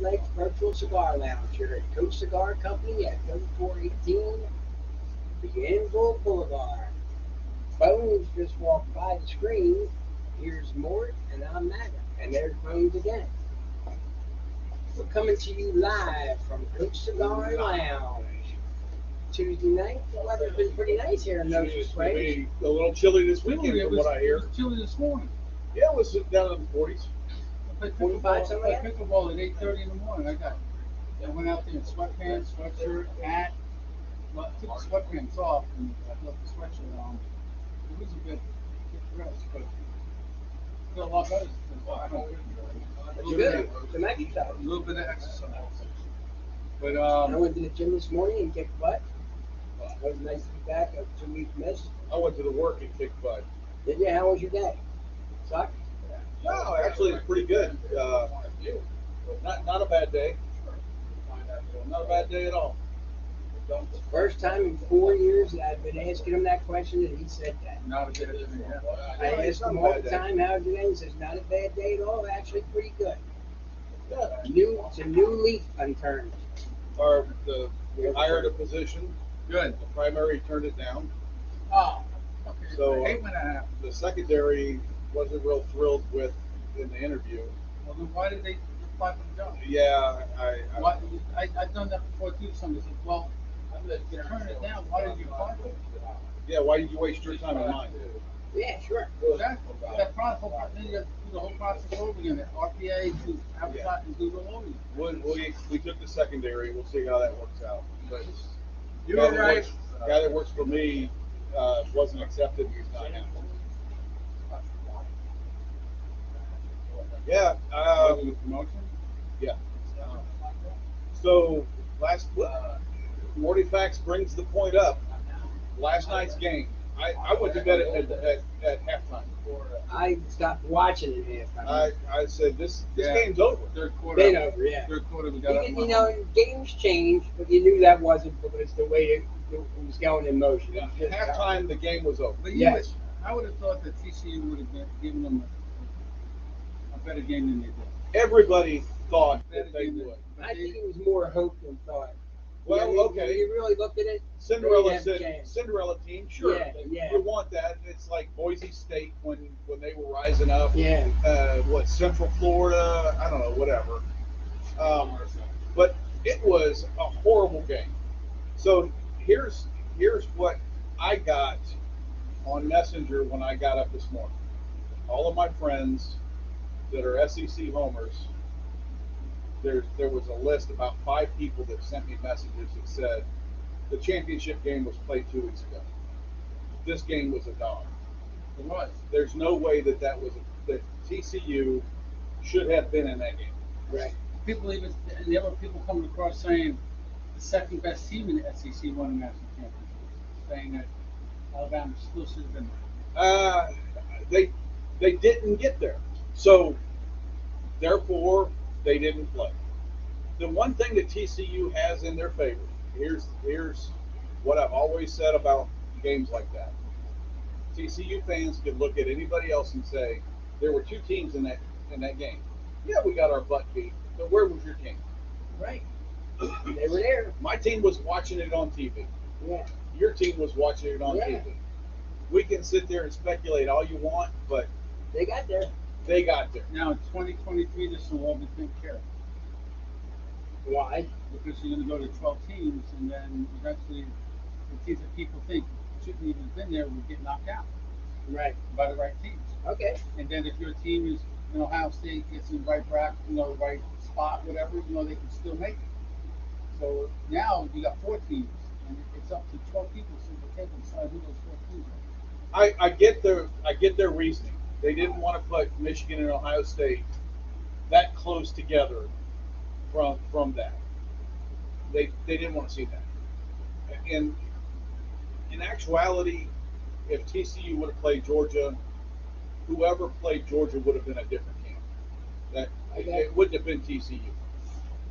Lakes Virtual Cigar Lounge here at Coach Cigar Company at 3418 Bienville Boulevard. Phones just walked by the screen. Here's Mort and I'm Maga. And there's phones again. We're coming to you live from Coach Cigar Lounge. Tuesday night. The weather's been pretty nice here in Ocean Springs. A little chilly this weekend, from what I hear. It was chilly this morning. Yeah, it was down in the 40s. I played 45 something like that? pickleball at 8:30 in the morning. I went out there in sweatpants, sweatshirt, hat. Took the sweatpants off and I left the sweatshirt on. It was a bit dressed, but I feel a lot better. Good. The Maggie A stuff. little bit of exercise. But I went to the gym this morning and kicked butt. It was nice to be back. A 2-week miss. I went to the work and kicked butt. Did you? How was your day? Sucked? No, actually, it's pretty good. Not a bad day. Not a bad day at all. First time in 4 years that I've been asking him that question and he said that. not a bit of I asked him all the time, how's your day? He says, not a bad day at all. Actually, pretty good. It's a new leaf unturned. We hired a position. Good. The primary turned it down. Oh, okay. So I hate when that happens. the secondary wasn't real thrilled with in the interview. Well, then why did they apply for the job? Yeah, I've done that before too. Somebody said, well, you turned it down. Why did you apply for it? yeah. Why did you waste your time and mine? Yeah, sure. Exactly. That process, then you have to do the whole process over again. The RPA to advertise and do the all over again. We took the secondary. We'll see how that works out. But You guy were that right. works- guy that works for me wasn't accepted. He's not now. Yeah. Promotion? Yeah. So Morty Fax brings the point up. Last night's game, I went to bed at halftime. I stopped watching it halftime. I said this Yeah. game's over. Third quarter. Been over, yeah. Third quarter, we got up. You know, games change, but you knew that wasn't because the way it was going in motion. Yeah. It was just- Halftime, the game was over. But Yes. I would have thought that TCU would have given them a better game than they did. Everybody thought that they would. I think it was more hope than thought. Well, When okay. you really looked at it, Cinderella they have a said chance. Cinderella team, sure. Yeah, yeah. You want that. It's like Boise State when they were rising up. Yeah. Central Florida, I don't know, whatever. But it was a horrible game. So here's what I got on Messenger when I got up this morning. All of my friends that are SEC homers, there was a list about 5 people that sent me messages that said the championship game was played 2 weeks ago. This game was a dog. It was. There's no way that TCU should have been in that game. Right. People even, and the other people coming across saying the second best team in the SEC won the national championship, saying that Alabama still should have been there. They didn't get there, so therefore they didn't play. The one thing that TCU has in their favor, here's what I've always said about games like that. TCU fans can look at anybody else and say there were 2 teams in that game. Yeah, we got our butt beat, but where was your team? Right. They were there. My team was watching it on TV. Yeah. Your team was watching it on Yeah. TV. We can sit there and speculate all you want, but They got there. they got there. Now in 2023, this will all be taken care of Why? because you're going to go to 12 teams, and then eventually the teams that people think shouldn't even have been there will get knocked out Right. by the right teams. Okay. And then if your team is, Ohio State gets in the right bracket, the right spot, whatever, they can still make it. So now you got 4 teams, and it's up to 12 people to the table and decide who those 4 teams are. I get their reasoning. They didn't want to put Michigan and Ohio State that close together from that. They didn't want to see that. And in actuality, if TCU would have played Georgia, whoever played Georgia would have been a different team. It wouldn't have been TCU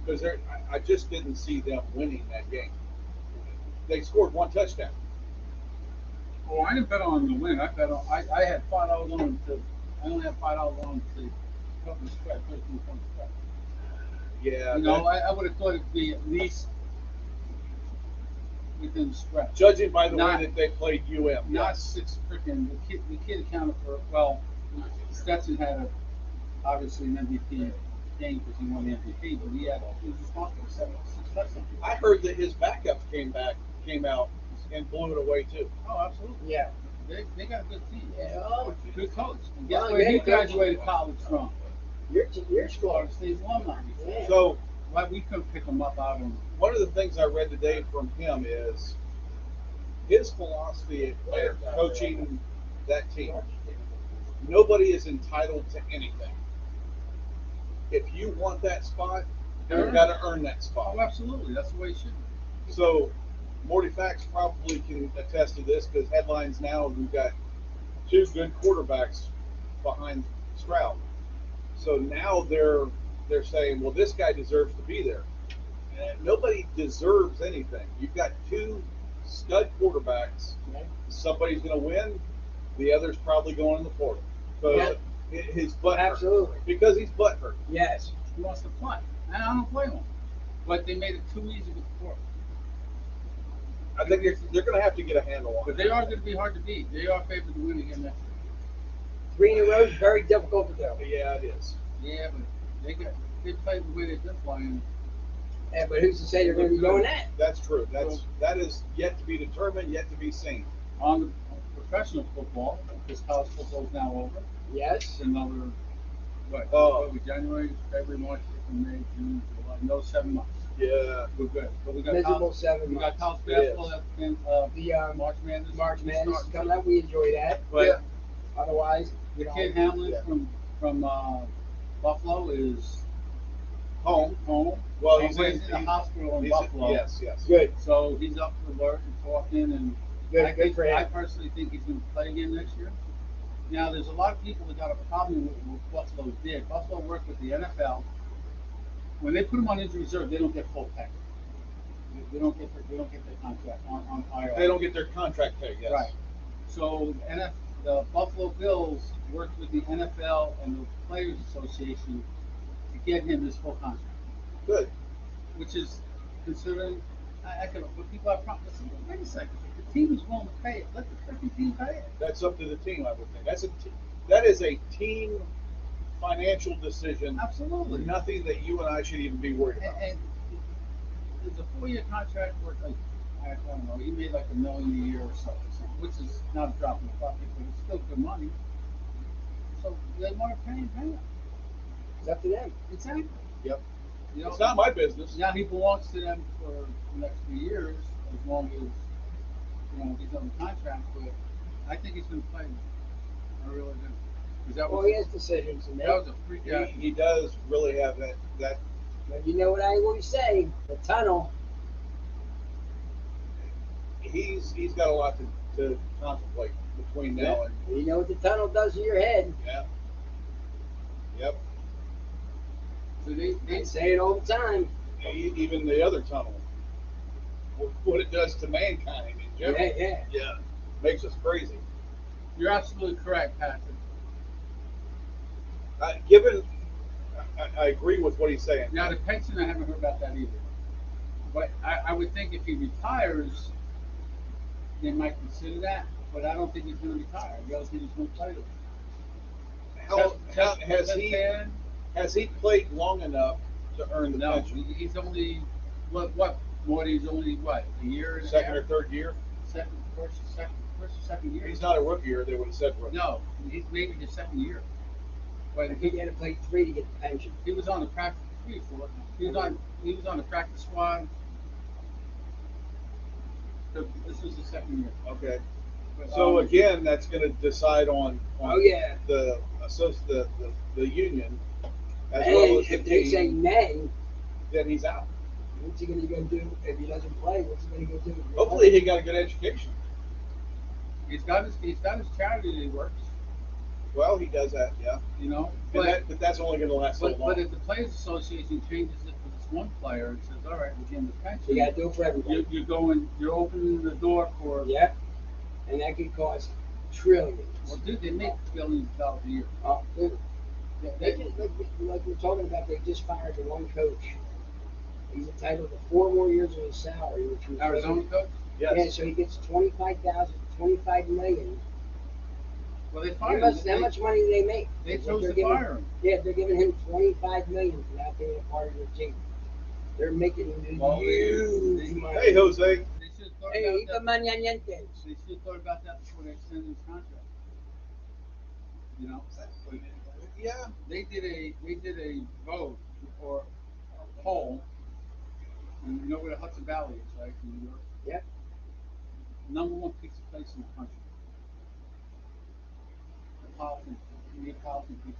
because I just didn't see them winning that game. They scored 1 touchdown. Oh, I didn't bet on the win. I bet on. I had $5 on to. I only had $5 on to cover the spread, 13-point spread. Yeah. You know, I would have thought it'd be at least within the stretch. Judging by the Not- way that they played UM. Not yes. 6 freaking. The kid accounted for, well, Stetson had obviously an MVP game because he won the MVP, but he was responsible for 6 touchdowns. I heard that his backup came out and blew it away too. Oh, absolutely. Yeah. They got a good team. Yeah. Good coach. And guess Well, where yeah, he coach. graduated college from? Your school. Florida State alumni. Yeah. So Why we couldn't pick him up out of one of the things I read today from him is his philosophy at coaching that team. Nobody is entitled to anything. If you want that spot, you've got to earn that spot. Oh, absolutely. That's the way it should be. So Morty Fax probably can attest to this because headlines now we've got 2 good quarterbacks behind Stroud. So now they're saying, well, this guy deserves to be there. And nobody deserves anything. You've got 2 stud quarterbacks. Somebody's going to win. The other's probably going in the portal. So his butt hurt. Absolutely. Because he's butt hurt. Yes. He wants to play. And I don't blame him. But they made it too easy with the portal. I think they're going to have to get a handle on But it. they are going to be hard to beat. They are favored to win again next 3 in a row is very difficult to do. Yeah, it is. year. Yeah, but they played the way they've been playing. Yeah, but who's to say they're going to be doing that? That's true. That is yet to be determined, yet to be seen. On professional football, because college football is now over. Yes. It's another, what, January, February, March, April, May, June, July, no, 7 months. Yeah. We're good. But we got Miserable college, 7 we months. got college It basketball in The March Madness. March Madness starting. coming up. We enjoy that. But Yeah. Otherwise, the kid Hamlin Yeah. from Buffalo is Home. home. Well, he's in the hospital in he's Buffalo. Yes. good. So he's up for work and talking, and Good for him. I personally think he's going to play again next year. Now, there's a lot of people that got a problem with what Buffalo did. Buffalo worked with the NFL. When they put him on injury reserve, they don't get full pay. They don't get their contract on IR. They don't get their contract paid. Yes. Right. So the Buffalo Bills worked with the NFL and the Players Association to get him his full contract, Good. which is considering. I can, but people have problems. Wait a second. If the team is willing to pay it, let the freaking team pay it. That's up to the team, I would think. That is a team financial decision. Absolutely. Nothing that you and I should even be worried about. And it's a 4-year contract worth like, I don't know, he made like $1 million a year or so, which is not a drop in the bucket, but it's still good money. So they want to pay him. It's up to them. Exactly. Yep. You know, It's not my business. now he belongs to them for the next few years, as long as he's on the contract. But I think he's going to play. I really do. 'Cause that Well, was, he has decisions to make. that was a freak out. He does really have that. But you know what I always say? The tunnel. He's got a lot to contemplate between now and You know what the tunnel does to your head. yeah. Yep. So they I say it all the time. Even the other tunnel. What it does to mankind in general. Yeah. Makes us crazy. you're absolutely correct, Patrick. I agree with what he's saying. Now the pension, I haven't heard about that either. But I would think if he retires, they might consider that. But I don't think he's going to retire. I don't think he's going to play with him. Has he played long enough to earn the No, pension? he's only what? Morty's only what? A year and a Second or half? third year? First or second year? He's not a rookie, or they would have said rookie. No, he's maybe his second year. But He had to play 3 to get the pension. he was on the practice 3 for it. He was on the practice squad. So this was the second year. Okay. But, So again, that's going to decide on Oh, yeah. the union as well And as the if they say team. nay, Then he's out. what's he going to go do if he doesn't play? What's he going to go do? Hopefully, he got a good education. he's got his charity that he works. Well, he does that, yeah. But But that's only going to last so long. but if the Players Association changes it for this one player and says, all right, we're getting the pension, You got to do it for everybody. you're opening the door for. Yep. And that could cost trillions. Well, dude, they make billions of dollars a year. Oh, dude. They just, like we're talking about, they just fired the one coach. He's entitled to 4 more years of his salary, which was Arizona coach. Yes. Yeah, so he gets 25,000, 25 million. Well, they How fired much, him. how much money do they make? They Like, chose they're to giving- fire him. Yeah, they're giving him 25 million for not being a part of the team. They're making Well, huge money. Hey, Jose. They should have thought Hey, about Iba that. Mañanientes. They should have thought about that before they extended his contract. You know, Yeah. they did a vote or a poll, and you know where the Hudson Valley is, right, in New York. Yep. Number one pizza place in the country. Neapolitan pizza.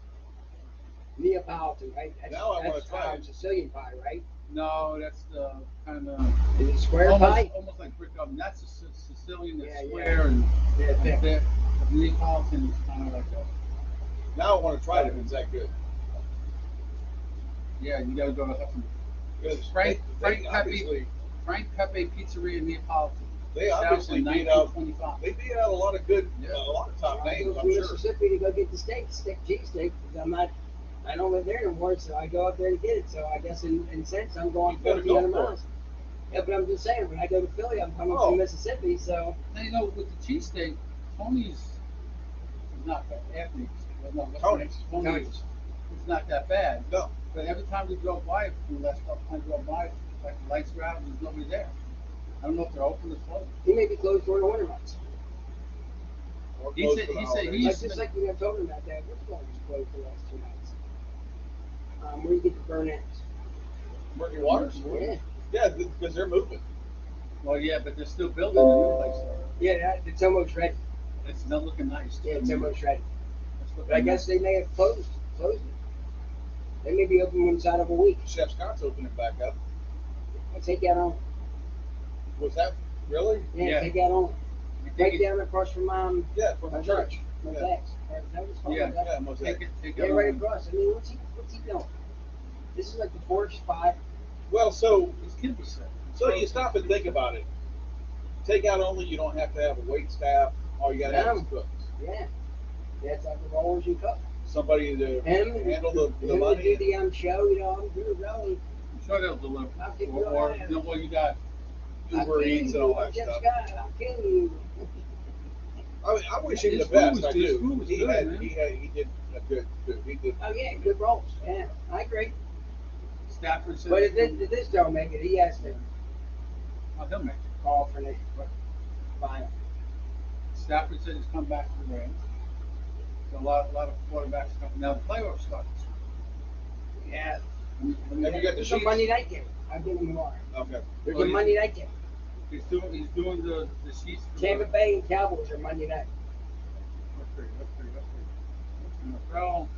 Neapolitan, right? That's, Now I wanna that's try it. Sicilian pie, right? No, that's the kind of Is it square pie? almost like brick oven. That's a Sicilian, that's Yeah, yeah. square, and Yeah, thick. the Neapolitan is kind of like that. Now I want to try it if it's that good. Yeah, you got to go to Hudson. Because Frank Pepe obviously, Pizzeria Neapolitan. they obviously in beat out. 1925. They beat out a lot of good, Yeah. a lot of top I names. go I'm to sure. Mississippi to go get the cheesesteak, because I don't live there no more, so I go up there to get it. So I guess in sense, I'm going You gotta 1,400 go for it. miles. Yeah, but I'm just saying, when I go to Philly, I'm coming Oh. from Mississippi, so Now, you know, with the cheesesteak, Tony's is not that. Anthony's. Well, no, Tony's. Tony's. It's not that bad. No. But every time we drove by it, for the last couple times we drove by it, like the lights were out and there's nobody there. I don't know if they're open or closed. he may be closed during the winter months. Or He close said- for the he said holidays. he- Like, just like we were talking about that, which one was closed the last 2 nights? Where you get the burn ends. Murky Waters. Yeah. Yeah, because they're moving. Well, yeah, but they're still building a new place there. Yeah, it's almost ready. It's not looking nice. Yeah, it's almost ready. It's looking But I guess nice. they may have closed it. They may be open inside of a week. Chef Scott's opening back up. I'll take that on. Was that really? Yeah, Yeah. take that on. You Right take it, down across from Yeah, from my the church. church. My Yeah. dad's. Is that what it's called? Yeah. Is that- Yeah, Mosaic. take Yeah, it right on. across. I mean, what's he doing? This is like the fourth spot. Well, so His kid was sick. you stop and think about it. Take out only. You don't have to have a wait staff. All you got to have is cooks. Yeah. Yeah, it's like the rollers and cook. Somebody to Him, handle the him to do money. the show, I'm doing really. I'm sure they'll deliver. I'll give you Or a- you know what you got? Uber Eats and all that Jeff stuff. Scott, I'm killing you. I mean, I wish him His the food best. was I good. His do. food was He good, had, man. he did a good. He did. Oh yeah, good rolls. Yeah, I agree. Stafford said. But if this don't make it, he has to Oh, he'll make it. call for the final. Stafford said he's come back to the Rams. So a lot of quarterbacks coming. Now the playoffs start. Yeah. Have you got the There's a sheets? Monday night game. I'll give him tomorrow. Okay. There's Oh, a yeah. Monday night game. He's doing the sheets. For Tampa the- Bay and Cowboys are Monday night. Let's see. NFL.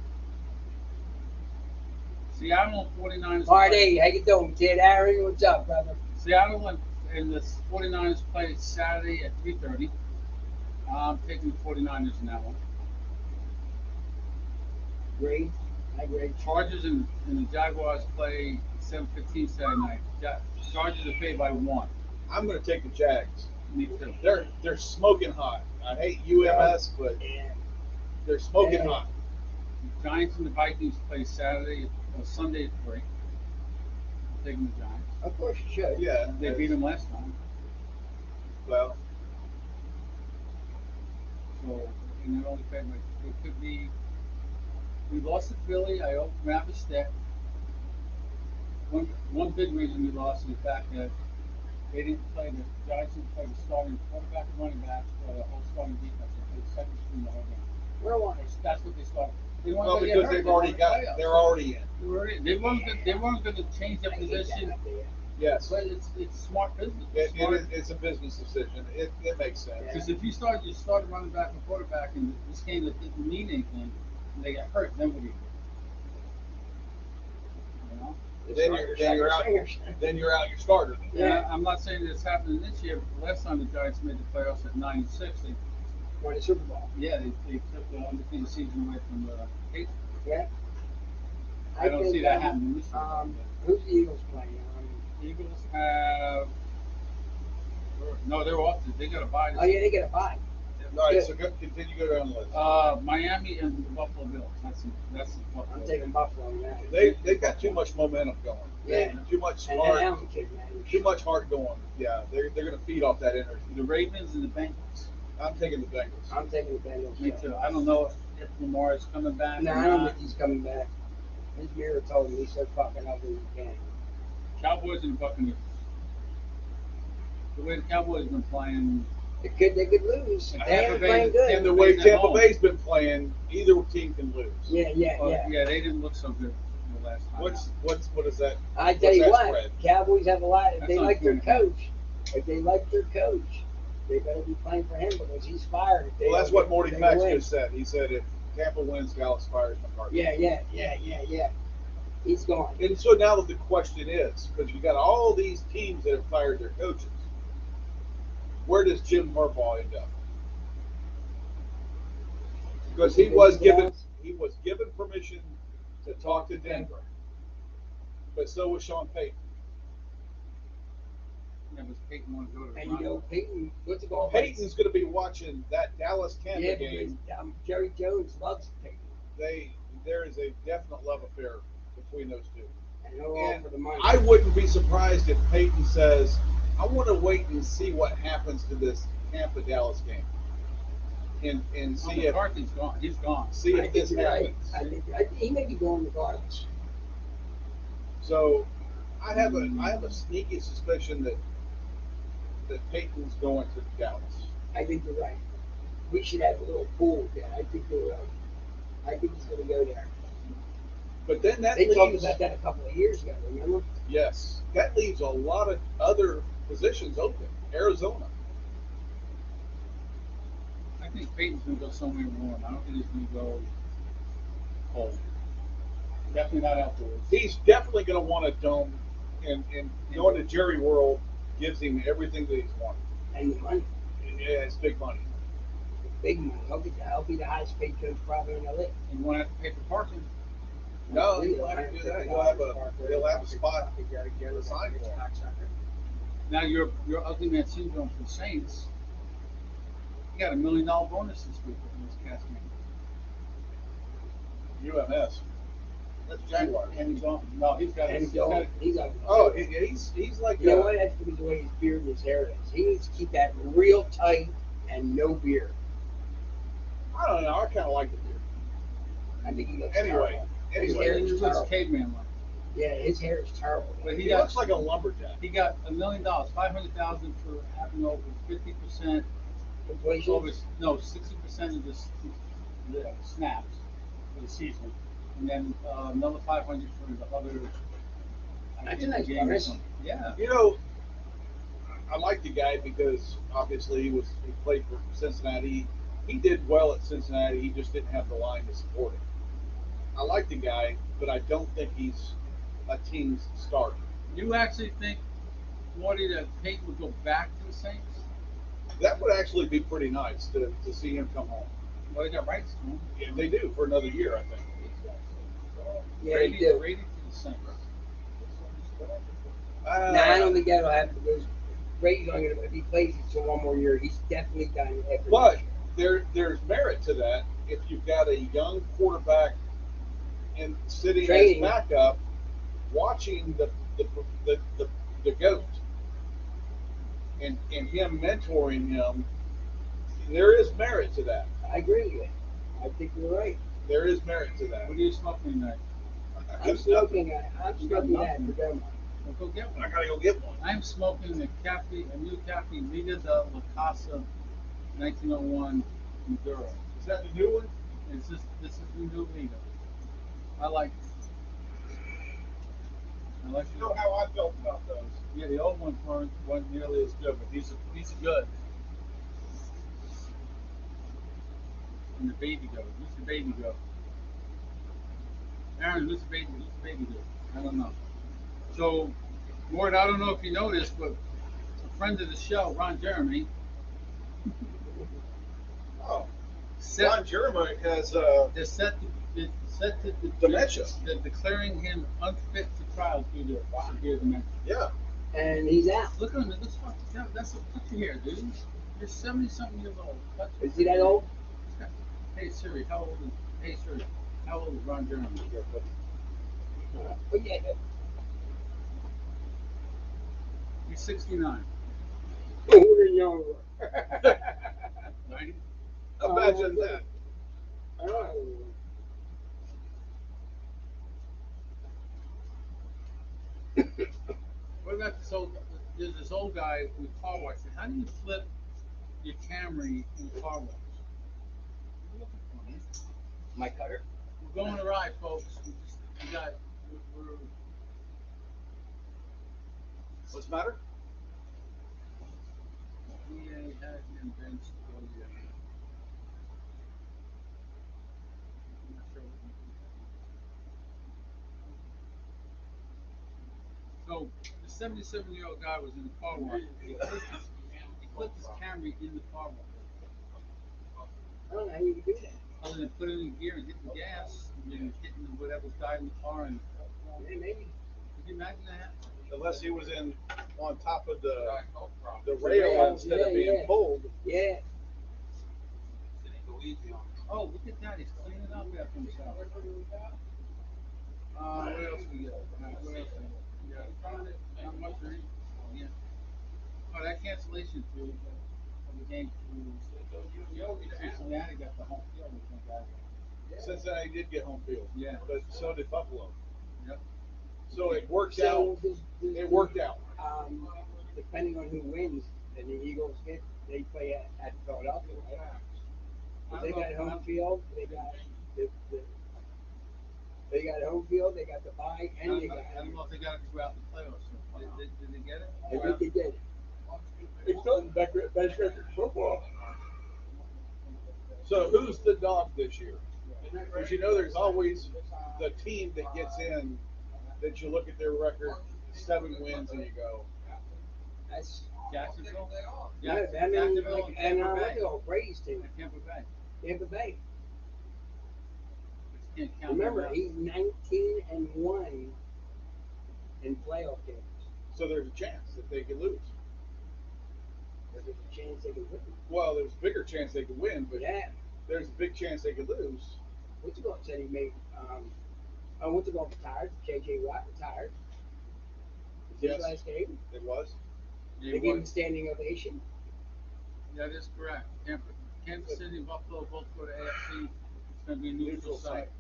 Seattle and 49ers. Party, how you doing, kid? Aaron, what's up, brother? Seattle and the 49ers play Saturday at 3:30. I'm taking the 49ers in that one. Great. I agree. Chargers and the Jaguars play 7:15 Saturday night. Chargers are favored by 1. I'm going to take the Jags. Me too. They're smoking hot. I hate UMS, but Yeah. they're smoking Yeah. hot. The Giants and the Vikings play Sunday at 3. I'm taking the Giants. Of course you should. Yeah. They beat them last time. Well, So, and they're only favored. It could be. We lost to Philly. I hope we have a step. One big reason we lost is the fact that they didn't play the Giants didn't play the starting quarterback and running back or the whole starting defense. They played second string the whole game. Where was That's what they started. They weren't well, gonna get because hurt. they've They already weren't got. playoffs. They're already in. They weren't going to change their I hate position. that idea. Yes. But it's smart business. It's a business decision. It makes sense. Yeah. Because if you start running back and quarterback in this game that didn't mean anything, and they got hurt, then what do you do? You know? Then you're out your starter. Yeah, I'm not saying it's happening this year, but the last time the Giants made the playoffs at 9-6, Won the Super Bowl. they took the undefeated season away from the Patriots. Yeah. I don't think, see that happening this year. Who's the Eagles playing? Eagles have. No, they're off. They got a bye. Oh yeah, they get a bye. Yeah. All right, so continue go down the list. Miami and the Buffalo Bills. That's the Buffalo. I'm taking Buffalo now. They've got too much momentum going. Yeah. Too much And heart. that Allen kid, man. Too much heart going. Yeah, they're going to feed off that energy. The Ravens and the Bengals. I'm taking the Bengals. I'm taking the Bengals. Me too. I don't know if Lamar is coming back. No, or I don't not. think he's coming back. His mirror told him he's so fucking ugly he can't. Cowboys and Buccaneers. The way the Cowboys have been playing. They could lose. And They Tampa ain't Bay- playing good. And the way Bay's at Tampa home. Bay's been playing, either team can lose. Yeah. Yeah, they didn't look so good the last time. What is that? I tell What's you that what, spread? Cowboys have a lot. If That's they not like their fair. coach, they better be playing for him because he's fired. If they Well, that's don't what get- Morty they Max win. just said. He said if Tampa wins, Dallas fires McCarthy. Yeah. He's gone. And so now the question is, because you got all these teams that have fired their coaches, where does Jim Harbaugh end up? Because he was given permission to talk to Denver, but so was Sean Payton. Yeah, but Peyton want to go to And you know, Peyton, what's it called? Peyton's going to be watching that Dallas Tampa Yeah, game. because Jerry Jones loves Peyton. There is a definite love affair between those two. And they're all And for the money. I wouldn't be surprised if Peyton says, I want to wait and see what happens to this Tampa Dallas game. And see if McCarthy's gone. He's gone. see I if think this you're right. happens. I think he may be going regardless. So I have a sneaky suspicion that Peyton's going to Dallas. I think you're right. We should have a little pool there. I think you're right. I think he's going to go there. But then that They talked leaves about that a couple of years ago, remember? yes, that leaves a lot of other positions open. Arizona. I think Peyton's going to go somewhere warm. I don't think he's going to go cold. Definitely not outdoors. He's definitely going to want a dome, and going to Jerry World gives him everything that he's wanted. And the money. Yeah, it's big money. Big money. He'll be the highest paid coach probably in LA. And you won't have to pay for parking. No, he won't have to do that. He'll have a spot assigned for him. Now your ugly man syndrome for the Saints. He got $1 million bonus this week in this cast game. UMS. That's Jaguars. And he's on. No, he's got. And he's got. Oh, he's like. You know what? That's because the way his beard and his hair is. He needs to keep that real tight and no beard. I don't know. I kind of like the beard. I think he looks Anyway, terrible. His hair He is looks terrible. caveman like. Yeah, his hair is terrible. But He looks like a lumberjack. He got $1 million, $500,000 for having over 50%. Inflation. Over 60% of the snaps for the season, and then another 500 for the other. That's a nice game or bonus. something. Yeah. You know, I like the guy because obviously he played for Cincinnati. He did well at Cincinnati. He just didn't have the line to support him. I like the guy, but I don't think he's a team's starter. You actually think, Morty, that Peyton would go back to the Saints? That would actually be pretty nice to see him come home. Well, they got rights to him. Yeah, they do for another year, I think. Yeah, he do. Brady to the Saints. No, I don't think that'll happen because Brady's only going to, if he plays for one more year, he's definitely done after But this year. there's merit to that if you've got a young quarterback and sitting Training. as backup, watching the goat, and him mentoring him. There is merit to that. I agree with you. I think you're right. There is merit to that. What are you smoking tonight? I'm smoking that for Denver. Well, go get I one. gotta go get one. I'm smoking a new Cafe Liga de La Casa 1901 Maduro. Is that the new one? This is the new Liga. I like it. I like You know it. how I felt about those. Yeah, the old ones weren't nearly as good, but these are good. And the baby goat. Who's the baby goat? Aaron, who's the baby goat? I don't know. So, Mort, I don't know if you know this, but a friend of the show, Ron Jeremy, Oh, set, Ron Jeremy has is set to Dementia. declaring him unfit for trial due to severe dementia. yeah. And he's out. Look at him. That's a picture here, dude. You're 70-something years old. Is he that old? Hey Siri, how old is? Hey Siri, how old is Ron Jeremy? Oh, yeah. He's 69. Older than younger. 90? Imagine that. Oh. What about this old? There's this old guy with car wash. How do you flip your Camry in a car wash? What are you looking for, man? My cutter. We're going to ride, folks. We got. We're What's the matter? VA has invented. I'm not sure what you think. So the 77-year-old guy was in the car wash. He flipped his Camry in the car wash. I don't know how you can do that. Other than put it in gear and hit the gas, and then hitting whatever's died in the car. And Yeah, maybe. could you imagine that? Unless he was in on top of the rail instead of being pulled. Yeah. Oh, look at that. He's cleaning up after himself. What else we got? What else we got? Yeah. Not much, right? Yeah. Oh, that cancellation fee of the game through Cincinnati got the home field, I think, guys. Cincinnati did get home field. Yeah. But so did Buffalo. Yep. So it worked So out. It worked out. Depending on who wins, and the Eagles get, they play at Philadelphia, right? If they got home field, they got they got home field, they got the bye, and they got. I don't know if they got it throughout the playoffs. Did they get it? I think they did. It's still the best record in football. So who's the dog this year? Because you know there's always the team that gets in that you look at their record, 7 wins, and you go, That's Jacksonville? no, I mean, Jacksonville like, and and Tampa what Bay. the Brady's team, And Tampa Bay. Tampa Bay. But you can't count Remember, them out. he's 19-1 in playoff games. so there's a chance that they could lose. There's a chance they can win. Well, there's a bigger chance they could win, but Yeah. there's a big chance they could lose. What's the goal said he made? What's the goal retired? JJ Watt retired. His Yes. last game. It was. They gave him a standing ovation. That is correct. Kansas City and Buffalo both go to AFC. It's going to be a neutral site.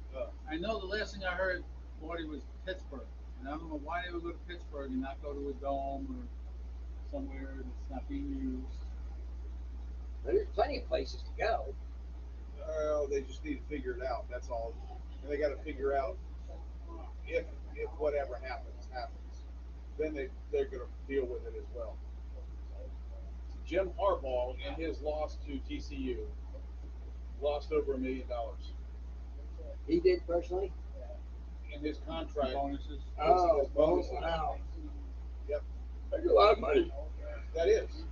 I know the last thing I heard, Morty, was Pittsburgh. And I don't know why they would go to Pittsburgh and not go to a dome or somewhere that's not being used. But there's plenty of places to go. Well, they just need to figure it out. That's all. And they got to figure out if whatever happens. Then they're going to deal with it as well. Jim Harbaugh, in his loss to TCU, lost over $1 million He did personally. in his contract. Bonuses. Oh, His bonuses. wow. Yep, That's a lot of money. that is.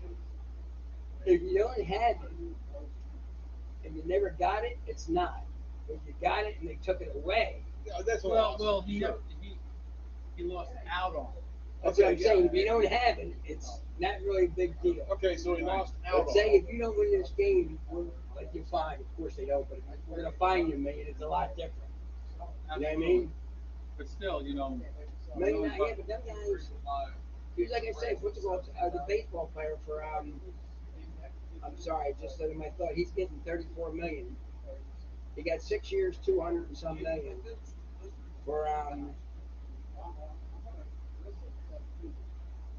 If you don't have it, if you never got it, it's not. If you got it and they took it away, Yeah, that's a Well, loss. he Sure. he lost out on it. that's Okay, what I'm yeah. saying. If you don't have it, it's not really a big deal. Okay, so he lost out Let's on say it. if you don't win this game, like you're fine. Of course they don't, but if we're gonna fine you, man, it's a lot different. You know what I mean? But still, you know. Maybe not yet, but them guys. He's like I said, what's it called? The baseball player for I'm sorry, I just said in my thought. He's getting 34 million. He got 6 years, 200 and some million for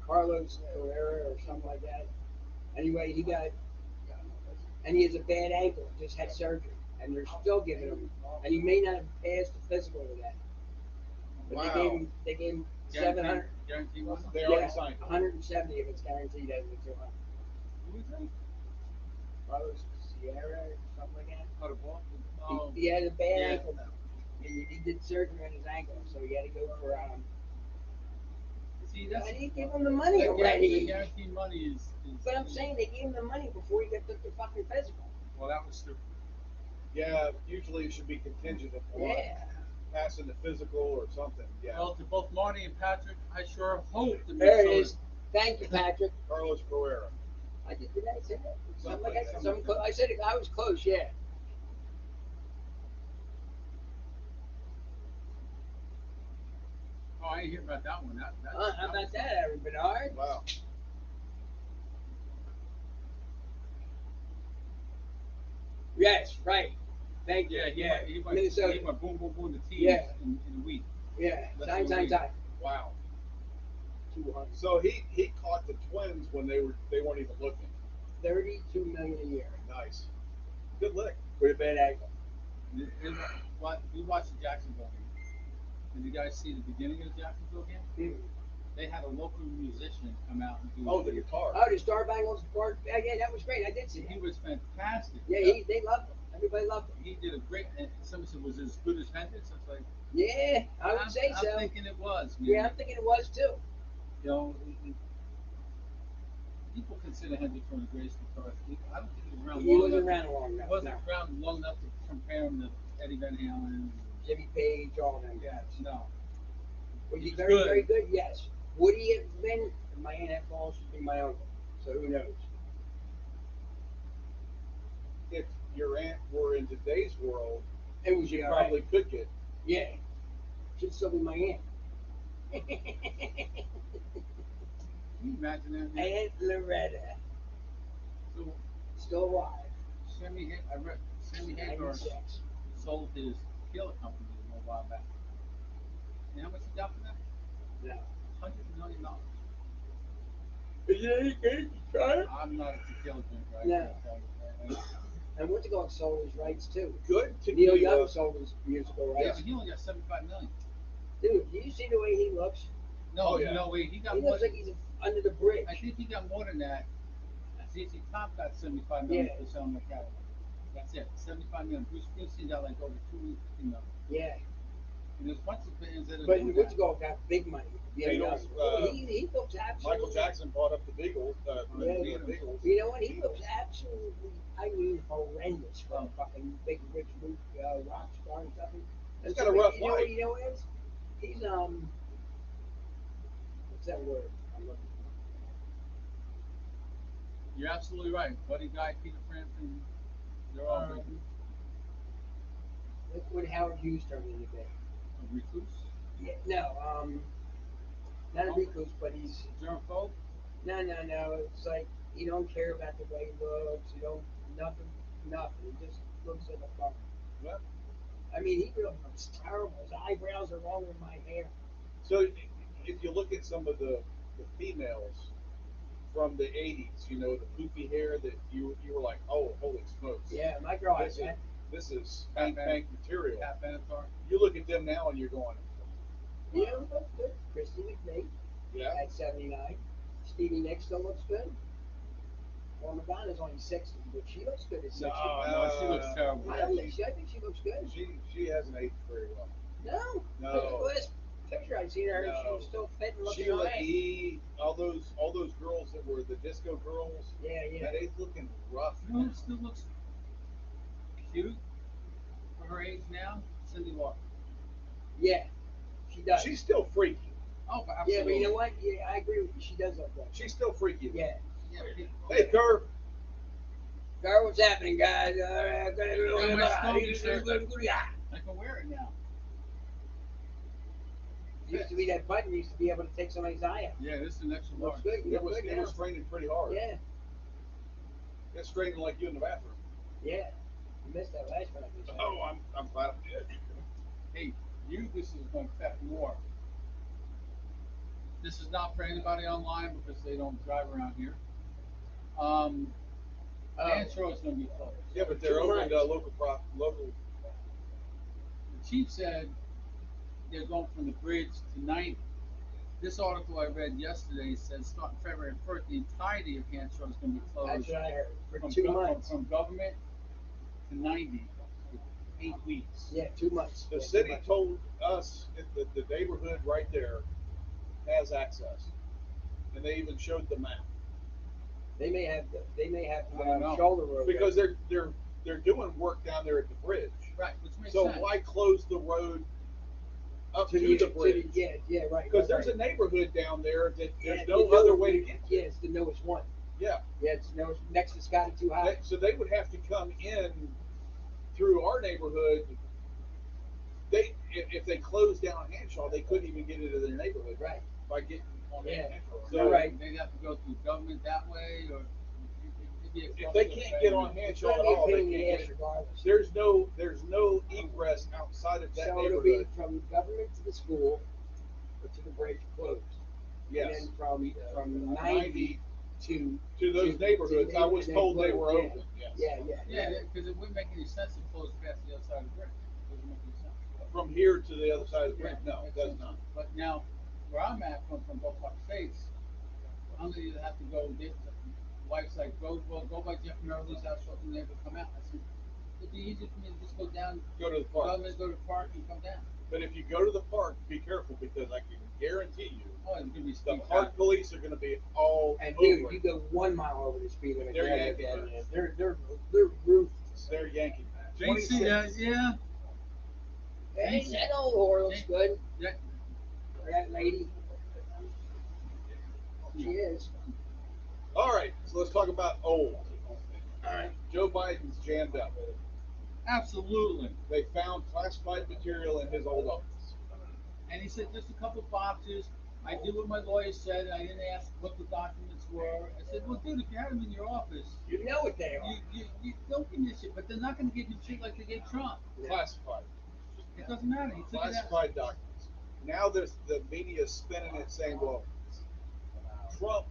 Carlos Carrera or something like that. Anyway, he got, and he has a bad ankle. Just had surgery, and they're still giving him. And he may not have passed the physical with that, but Wow. they gave him Guaranteed- 700. Guaranteed money. They already signed him. 170 if it's guaranteed as a 200. Who is that? Carlos Sierra or something like that. Oh, the ball. Oh, He had a bad yeah. ankle though. He did surgery on his ankle, so he had to go for. See, that's Why didn't give him the money the already? guaranteed money is. But I'm saying they gave him the money before he got the fucking physical. Well, that was stupid. Yeah, usually it should be contingent upon Yeah. passing the physical or something. Yeah. Well, to both Marty and Patrick, I sure hope that There it Minnesota. is. Thank you, Patrick. Carlos Carrera. I did. Did I say that? Something like that. I said it, I was close. Yeah. Oh, I didn't hear about that one. How about that, Aaron Bernard? Wow. Yes, right. Thank you. Yeah, he went Minnesota. he went boom, boom, boom to teams Yeah. in a week. Yeah. Less Time, than a time, week. time. Wow. 200. So he caught the Twins when they weren't even looking. 32 million a year. Nice. Good lick. With a bad ankle. We watched the Jacksonville game. Did you guys see the beginning of the Jacksonville game? Mm. They had a local musician come out and do. Oh, the guitar. Oh, the Star Bangles part. Yeah, that was great. I did see He that. was fantastic. Yeah, they loved him. Everybody loved him. He did a great. And somebody said, "Was it as good as Hendrix?" I was like, Yeah, I would say so. I'm thinking it was. Man. Yeah, I'm thinking it was too. You know, people consider Hendrix one of the greatest guitarists. I don't think he was around. He long wasn't enough around long enough. He wasn't No. around long enough to compare him to Eddie Van Halen. Jimmy Page, all them Yeah, guys. no. Was He he was very, good. very good? Yes. Would he have been? My aunt had balls should be my uncle. So who knows? If your aunt were in today's world, It was she you probably could get. Yeah. Should still be my aunt. Can you imagine that? Man? Aunt Loretta. So Still alive. Sammy Hagar 96. sold his tequila company a little while back. You know how much he got for that? No. $100 million. Is it any good? Try it? I'm not a tequila drinker. I No. can't tell you. And what's it called? Sold his rights too. Good Neil tequila. Young sold his musical Yeah, rights. but he only got $75 million. Dude, do you see the way he looks? No, Oh, yeah. no way. He got He more. looks like he's under the bridge. I think he got more than that. ZZ Top got $75 million Yeah. for selling the catalog. That's it. $75 million. Bruce Springsteen got like over $250 million. Yeah. And there's a bunch of bands that are But doing what's that. it called? Got big money. Neil Young. Beatles, He looks absolutely. Michael Jackson bought up the Beatles. Yeah, the Beatles. You know what? He looks absolutely, I mean, horrendous for a fucking big, rich rock star and stuff. He's got a rough You know life. what? You know what it is? He's what's that word? I'm looking You're absolutely right. Buddy Guy, Peter Frampton, they're all for. big. Look what Howard Hughes turned into be. A recluse? Yeah, no, not a recluse, but he's Germaphobe? no. It's like he don't care about the way he looks. He don't nothing. He just looks like a bum. Yeah. I mean, he really looks terrible. His eyebrows are longer than my hair. So if you look at some of the females from the 80s, you know, the poofy hair that you were like, oh, holy smokes. Yeah, my girl has This is, that. this is spank material. Pat Benatar? You look at them now and you're going, You know, looks good. Christy McVeigh yeah. at 79. Stevie Nicks still looks good. Well, Madonna's only 60, but she looks good at 60. No, she looks terrible. I don't think I think she looks good. She hasn't aged very well. No. No. The last picture I seen her, she No. was still fit and looking Sheila alright. E, all those girls that were the disco girls. Yeah. That age looking rough. You know who still looks cute for her age now? Cindy Lauper. Yeah, she does. She's still freaky. Oh, but Yeah, absolutely. but you know what? Yeah, I agree with you. She does look good. She's still freaky. Yeah. Yeah, Hey, Curve. Girl, what's happening, guys? I can wear it now. Used to be that button used to be able to take somebody's eye out. Yeah, this is an extra Looks large. good. You It look was good it now. was straining pretty hard. Yeah. It's straining like you in the bathroom. Yeah. You missed that last one. I think. Oh, I'm glad I did. Hey, this is going to affect more. This is not for anybody online because they don't drive around here. Antro is going to be closed. Yeah, but they're open to local. The chief said they're going from the bridge to 90. This article I read yesterday says starting February 1st, the entirety of Antro is going to be closed. That's what I heard. For from 2 months. From government to 90 for 8 weeks. Yeah, 2 months. The Yeah, 2 city months. told us that the neighborhood right there has access, and they even showed the map They may have the I don't know. shoulder road. because they're doing work down there at the bridge. Right, which makes So sense. why close the road up to the the bridge? yeah, right. Because right, there's a neighborhood down there that yeah, there's no the other newest- way to get to. Yeah, it's the newest one. Yeah. Yeah, it's next to Scotty Too High. So they would have to come in through our neighborhood. If they closed down Hanshaw, they couldn't even get into their neighborhood Right. by getting on Yeah. Hanshaw. You're right. They'd have to go through government that way, or If they can't get on Hanshaw at all, they can't get. regardless. There's no egress outside of that So it'll be neighborhood. from government to the school, or to the bridge closed. Yes. And then from 90 to those neighborhoods, I was and then told they closed, were yeah. open. Yes. Yeah, because it wouldn't make any sense to close past the other side of the bridge. It doesn't make any sense. From here to the other side of the bridge, Yeah, no, it makes does sense. not. But now, where I'm at, from both Park States, I'm gonna either have to go. Wife's like, go by Jeff Merrill's house, so the neighbor come out. I said, it'd be easier for me to just go down, Go to the park. go to the park and come down. But if you go to the park, be careful because I can guarantee you, Oh, it's gonna be the steep. park police are going to be all And over dude, you it. go 1 mile over the speed limit. They're there, yanking and it. they're ruthless. They're yanking. They see that, yeah. Hey, that old whore looks good. That, That lady. She is. All right, so let's talk about old. All right. Joe Biden's jammed up. absolutely. They found classified material in his old office. And he said, just a couple boxes. I did what my lawyer said. I didn't ask what the documents were. I said, well, dude, if you had them in your office, You know what they are. you don't give me shit. But they're not going to give you shit like they gave Trump. Classified. It doesn't matter. He took it out. Classified documents. Now the media is spinning it saying, well, Trump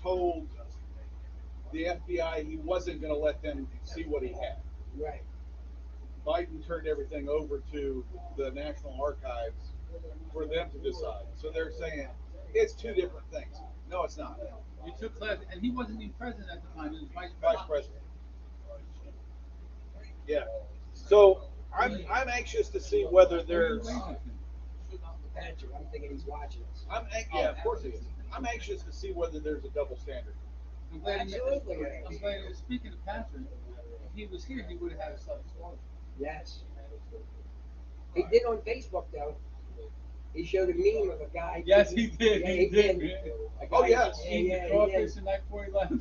told the FBI he wasn't going to let them see what he had. Right. Biden turned everything over to the National Archives for them to decide. So they're saying it's two different things. No, it's not. You took class, and he wasn't even president at the time. He was vice Vice president. president. Yeah. So I'm anxious to see whether there's. Patrick, I'm thinking he's watching us. Yeah, of course he is. I'm anxious to see whether there's a double standard. I'm glad. Absolutely. I'm glad. Speaking of Patrick, if he was here, he would have had a self-disclosure. Yes. He did on Facebook though. He showed a meme of a guy. Yes, he did. Yeah, he did. A guy- Oh, yes. Yeah, Eating yeah, the he crawfish did. the night before he left.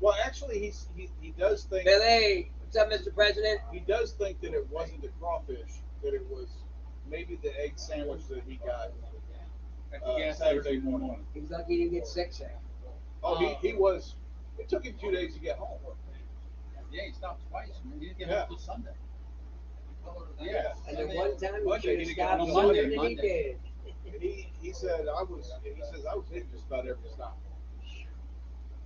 Well, actually, he does think Billy, what's up, Mr. President? he does think that it wasn't the crawfish, that it was maybe the egg sandwich that he got At the gas Saturday station in the morning. He was lucky he didn't get sick, Sam. Oh, he was. It took him 2 days to get home. Yeah, he stopped twice. Man. He didn't get Yeah. home until Sunday. Yeah. And the one time Monday, he he should didn't have get stopped home sooner Monday. than he did. And he said I was hitting just about every stop.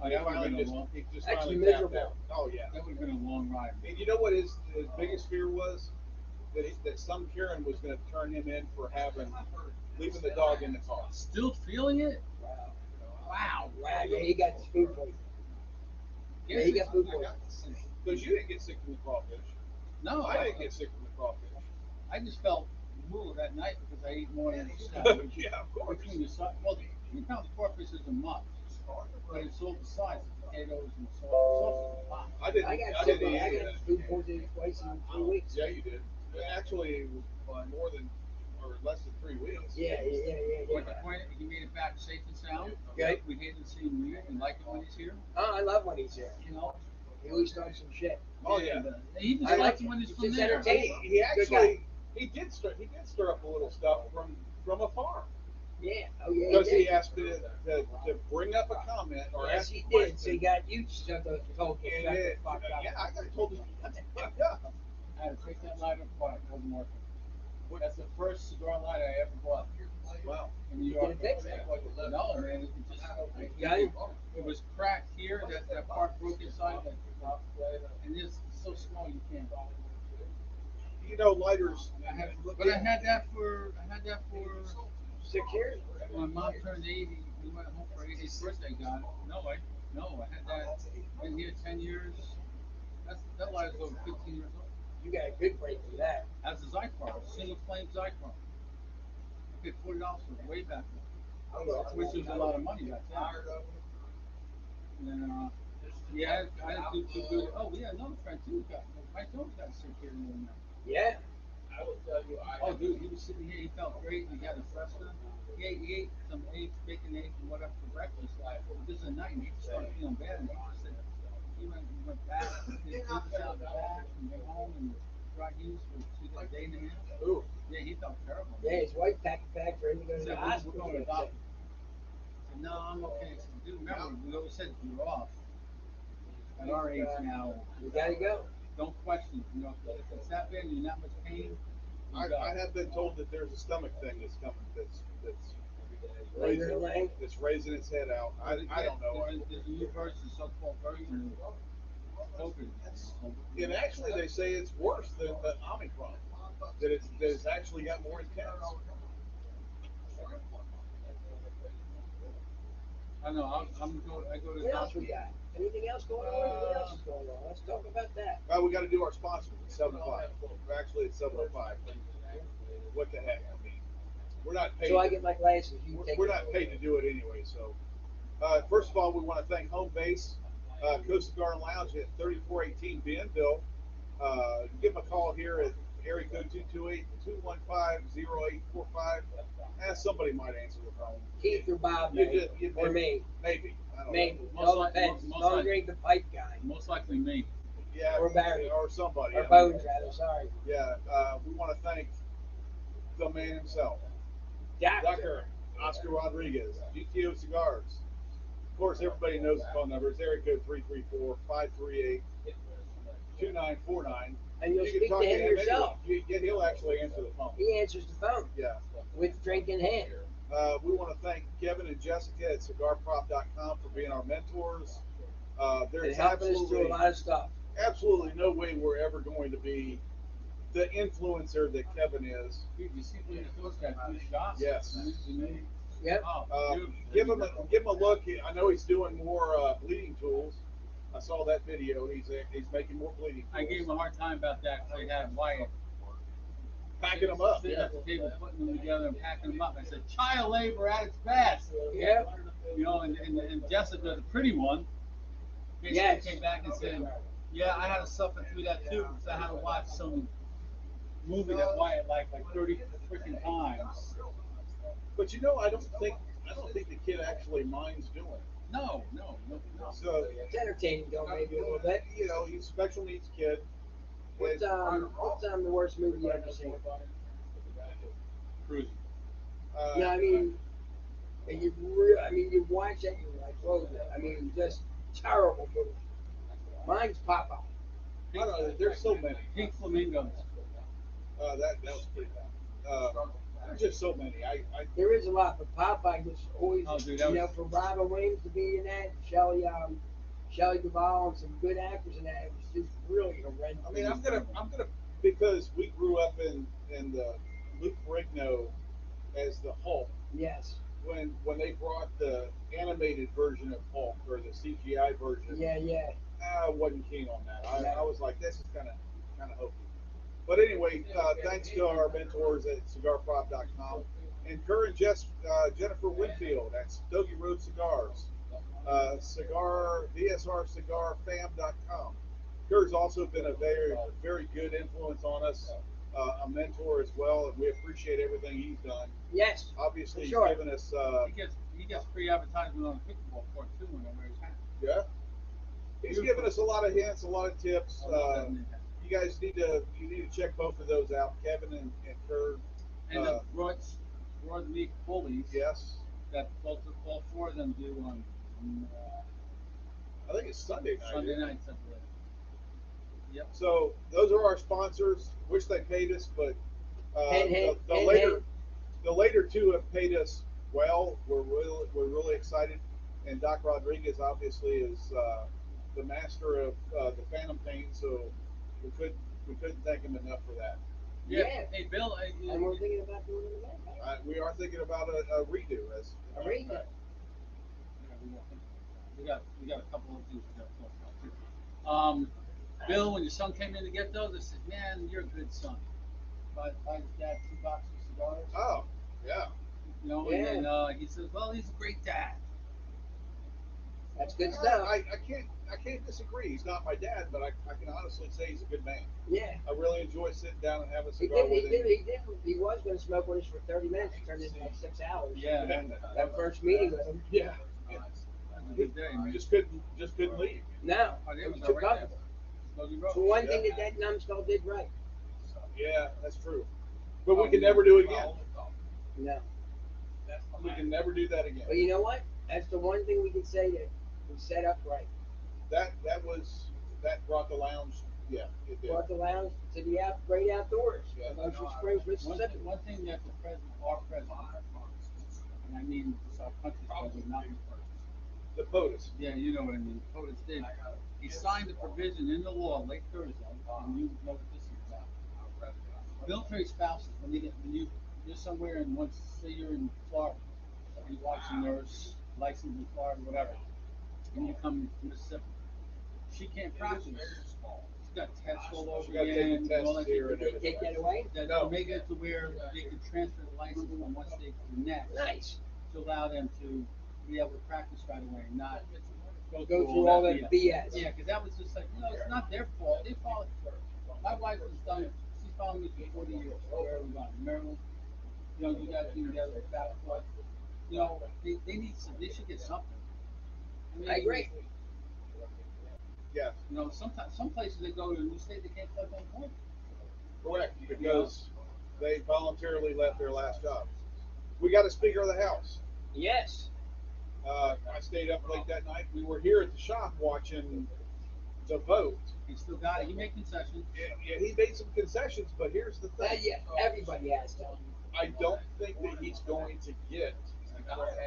Oh, He that would have finally been a long. he just That's finally tapped miserable. out. Oh yeah. That would have been a long ride. And you know what his biggest fear was? That some Karen was going to turn him in for leaving the dog in the car. Still feeling it? Wow. Wow. Wow, yeah, he got food poisoning. Yeah, he got food poisoning. Because you didn't get sick from the crawfish. No, I didn't get sick from the crawfish. I just felt more that night because I ate more than I Yeah, of course. Between the size, well, 3 pounds of crawfish is a much, but it's all the size, the potatoes and the sauce is hot. I didn't. I I got sick. didn't I eat got it. food poisoning twice in 3 weeks. Yeah, you did. Actually, it was more than or less than 3 weeks. Yeah. But the point, he made it back safe and sound. Good. We hated to see him leave. We like it when he's here. Oh, I love when he's here. You know. He always starts some shit. Oh yeah. And, he even I like starts when he's it. from It's there. entertaining. He Good guy. actually he did stir up a little stuff from afar Yeah. Oh yeah. because he did. asked to bring up a comment or Yes, ask he a did. question. So he got you told to And shut the it, fuck up. yeah, I got told to shut the fuck up. I had to take that lighter apart. It wasn't working. That's the first cigar lighter I ever bought. Wow. In New You York. didn't fix it? No, man. It just Got it? it was cracked here. That part broke inside. And it's so small you can't. You know, lighters. But I had that for 6 years. when my mom turned 80. We went home for 80th birthday. Got it. No, I had that. Been here 10 years. That lighter's over 15 years old. You got a good break for that. That's a Zycar, a single flame Zycar. I paid $40 for it way back then, which was a lot of money back then. And yeah, I didn't do too good. Oh, we had another friend too. Mike Jones got sick here in the Yeah. Oh, dude, he was sitting here. He felt great. He got a fresca. He ate some eggs, bacon, eggs, and whatever for breakfast. But this is a night, and he just started feeling bad. And he just said he went back, did business out in the back, and went home and brought Hughes for a day and a half. Ooh. Yeah, he felt terrible. Yeah, his wife packed a bag for him to go He to the said, hospital. we're going to the doctor. I said, no, I'm okay. I said, dude, remember, we always said you're off. At our age now, You gotta go. don't question. You know, if it's that bad and you're not much pain, I have been told that there's a stomach thing that's coming. That's Later raising, in that's raising its head out. I don't know. There's a new version, so-called version of COVID. And actually, they say it's worse than the Omicron. That it's actually got more intense. I know. I go to the What else doctor. we got? Anything else going on? What else is going on? Let's talk about that. Well, we got to do our sponsors at 7:05. Actually, it's 7:05. What the heck? I mean, we're not paid. So I get my glasses. You take We're it not over. paid to do it anyway. So, first of all, we want to thank Home Base, Coast Cigar and Lounge at 3418 Bienville. Give them a call here at area code 228-215-0845. Somebody might answer the phone. Keith or Bob, You maybe. did- you Or did. me. Maybe. I don't Maybe. know. Most All likely- depends. most Don't likely- drink the pipe guy. Most likely me. Yeah, Or Barry. or somebody. Or I mean, Bones, rather. Sorry. Yeah, we want to thank the man himself, Dr. Oscar Rodriguez, GTO Cigars. Of course, everybody knows the phone number. It's area code 334-538-2949. And you'll You speak can talk to him anyway. yourself. He'll actually answer the phone. He answers the phone Yeah. with drink in hand. We want to thank Kevin and Jessica at cigarprop.com for being our mentors. And There's helping us through a lot of stuff. absolutely no way we're ever going to be the influencer that Kevin is. Dude, you see when those got new shots? Yes. Yep. Oh, Give him a look. I know he's doing more bleeding tools. I saw that video. He's making more bleeding tools. I gave him a hard time about that because they had Wyatt Packing them up. sitting Yeah. at the table, putting them together and packing them up. I said, child labor at its best. Yep. You know, and Jessica, the pretty one, basically Yes. came back and said, yeah, I had to suffer through that too because I had to watch some movie that Wyatt liked like 30 freaking times. But I don't think the kid actually minds doing it. No. So It's entertaining, though, maybe a little bit. he's a special needs kid. What's the worst movie you ever seen? Cruising. No, I mean, and you watch that, you're like, whoa, I mean, just terrible movie. Mine's Popeye. I don't know. There's so many. Pink Flamingos. That was pretty bad. There's just so many. There is a lot, but Popeye was always, Oh, dude, that was- for Robin Williams to be in that, Shelley Duvall, and some good actors in that, it was just really horrendous. I mean, I'm gonna because we grew up in the Luke Ferrigno as the Hulk. Yes. When they brought the animated version of Hulk or the CGI version, Yeah. I wasn't keen on that. No. I was like, this is kind of hokey. But anyway, thanks to our mentors at cigarprop.com and Kerr and Jennifer Winfield at Stogie Road Cigars, VSRcigarfam.com. Kerr's also been a very, very good influence on us, a mentor as well, and we appreciate everything he's done. Yes. Obviously, For sure. he's given us, He gets free advertisement on the pickleball court too when I wear his hat. yeah, he's given us a lot of hints, a lot of tips. You guys need to check both of those out, Kevin and Kerr. And the Broad League Bullies. Yes, That all four of them do on I think it's Sunday night. Sunday isn't it? nights, I believe. Yep. So those are our sponsors. Wish they paid us, but the later two have paid us well. We're really excited, and Doc Rodriguez obviously is the master of the Phantom Pain. So we couldn't thank him enough for that. Yeah. Hey, Bill. And we're thinking about doing it again. Right? We are thinking about a redo as A redo. Yeah, we got a couple of things we got to talk about too. Bill, when your son came in to get those, I said, "Man, you're a good son." Buy his dad 2 boxes of cigars. Oh, yeah. You know, Yeah. and then he says, "Well, he's a great dad." That's good stuff. I can't disagree. He's not my dad, but I can honestly say he's a good man. Yeah. I really enjoy sitting down and having a He cigar did. with He him. did. He did. He was going to smoke with us for 30 minutes. It turned into like 6 hours. Yeah. That first meeting with him. Yeah. That's a good day, man. Just couldn't leave. No, Oh, there it we was go, too right there. comfortable. Slowly So roll. one thing that numbskull did right. Yeah, that's true. But we can never do it again. No. We can never do that again. But you know what? That's the one thing we can say that we set up right. That brought the lounge. Yeah, it did. Brought the lounge to the great outdoors Yeah. of Ocean Springs, One Mississippi. thing, one thing that our president, and I mean it's our country's president, not The POTUS. yeah, you know what I mean. POTUS did. He signed a provision in the law late Thursday, and you know what this is about. Military spouses, when you're somewhere and once say you're in Florida, you watch a nurse licensed in Florida, whatever, and you come to Mississippi, she can't practice. She's got tests all over She got again. taken and all tests that. here and Did they take that away? That No. make it to where they can transfer the license from one state to the next Nice. to allow them to be able to practice right away and not Go through all that BS. Yeah, because that was just like, it's not their fault. They followed. My wife was done. She's followed me for 40 years. Where are we going? Maryland. You guys be together back and forth. They need some. They should get something. I agree. Yeah, Sometimes some places they go to a new state they can't collect unemployment. correct. Because they voluntarily left their last job. We got a Speaker of the House. Yes. I stayed up late that night. We were here at the shop watching the vote. He still got it. He made concessions. Yeah, he made some concessions, but here's the thing. Yeah, everybody has to. I don't think that he's going to get,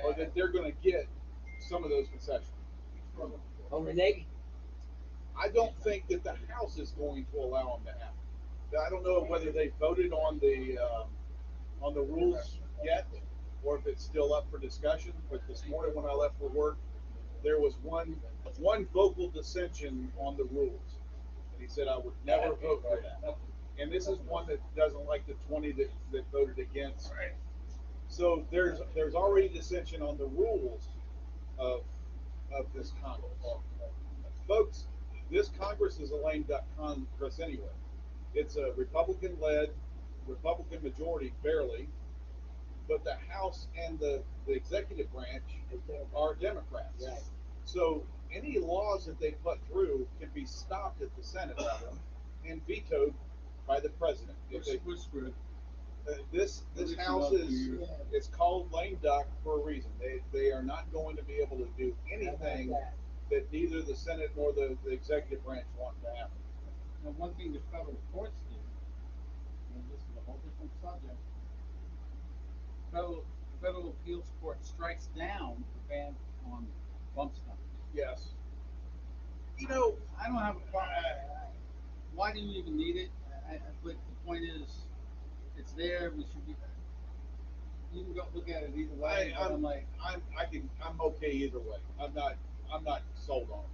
or that they're going to get some of those concessions. On Renee. I don't think that the House is going to allow him to happen. I don't know whether they voted on the rules yet, or if it's still up for discussion. But this morning when I left for work, there was one vocal dissension on the rules, and he said I would never vote for that. And this is one that doesn't like the 20 that voted against. So there's already dissension on the rules of this Congress. Folks, this Congress is a lame duck Congress anyway. It's a Republican-led, Republican majority barely, but the House and the executive branch are Democrats. Right. So any laws that they put through can be stopped at the Senate level and vetoed by the president. We're screwed. This House it's called lame duck for a reason. They are not going to be able to do anything that neither the Senate nor the executive branch want to happen. Now, one thing the federal courts do, and this is a whole different subject, federal appeals court strikes down the ban on bump stocks. Yes. I don't have a problem. Why do you even need it? But the point is, it's there. We should be. You can go look at it either way. I'm okay either way. I'm not sold on it.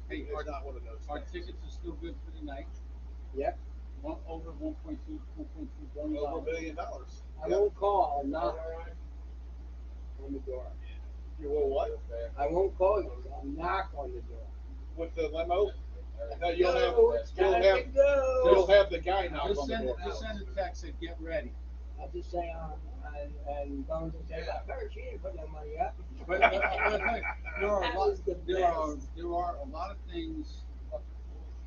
Hey, It's not one of those our things. tickets are still good for the night. Yep. Over 1.2 billion. Over $1 billion. I won't call and knock on the door. You will what? I won't call you. I'll knock on the door. With the limo? No, It's time to go. you'll have the guy knock Just on the send, door. just send a text and get ready. I'll just say, and Bones will say, I heard she didn't put no money up. But there are a That lot. was the There are best. a lot of things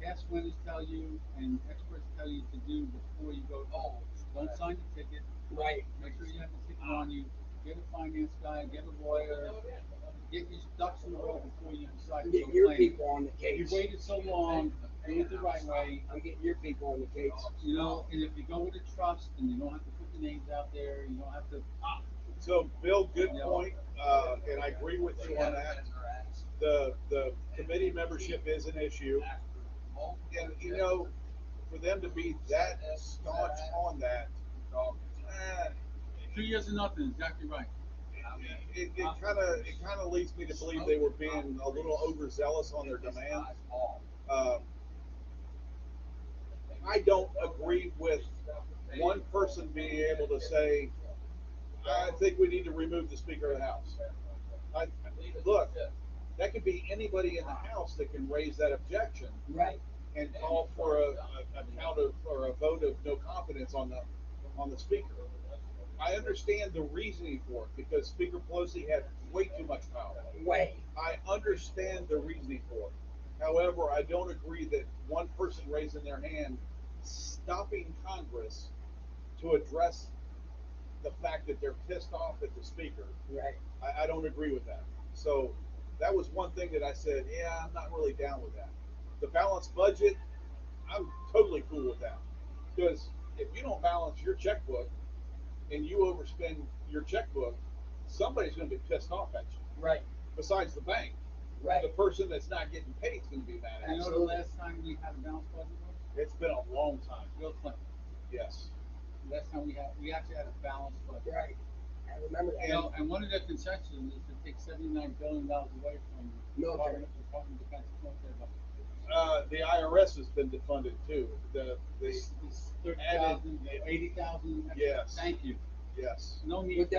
past winners tell you and experts tell you to do before you go. Don't sign the ticket. Right. Make sure you have the ticket on you. Get a finance guy. Get a lawyer. Get your ducks in a row before you decide to Get go your claim. people on the You case. waited so long. Do it the right way. I'm getting your people on the case. And if you go with a trust, and you don't have to put the names out there. You don't have to. So, Bill, good point, and I agree with you on that. The committee membership is an issue, and for them to be that staunch on that, 2 years of nothing. Exactly right. it kind of leads me to believe they were being a little overzealous on their demands. I don't agree with one person being able to say, I think we need to remove the Speaker of the House. Look, That could be anybody in the House that can raise that objection Right. and call for a count of or a vote of no confidence on the speaker. I understand the reasoning for it because Speaker Pelosi had way too much power. Way. I understand the reasoning for it. However, I don't agree that one person raising their hand stopping Congress to address the fact that they're pissed off at the speaker. Right. I don't agree with that. So that was one thing that I said, yeah, I'm not really down with that. The balanced budget, I'm totally cool with that. Because if you don't balance your checkbook and you overspend your checkbook, somebody's going to be pissed off at you. Right. Besides the bank. Right. The person that's not getting paid is going to be mad at You you. know the last time we had a balanced budget was? It's been a long time. Bill Clinton. Yes. Last time we actually had a balanced budget. Right. I remember that. You know, and one of the concessions is to take $79 billion away from Military. Department of Defense military budget. The IRS has been defunded too. The This 30,000, 80,000. Yes. Thank you. yes. No need. With for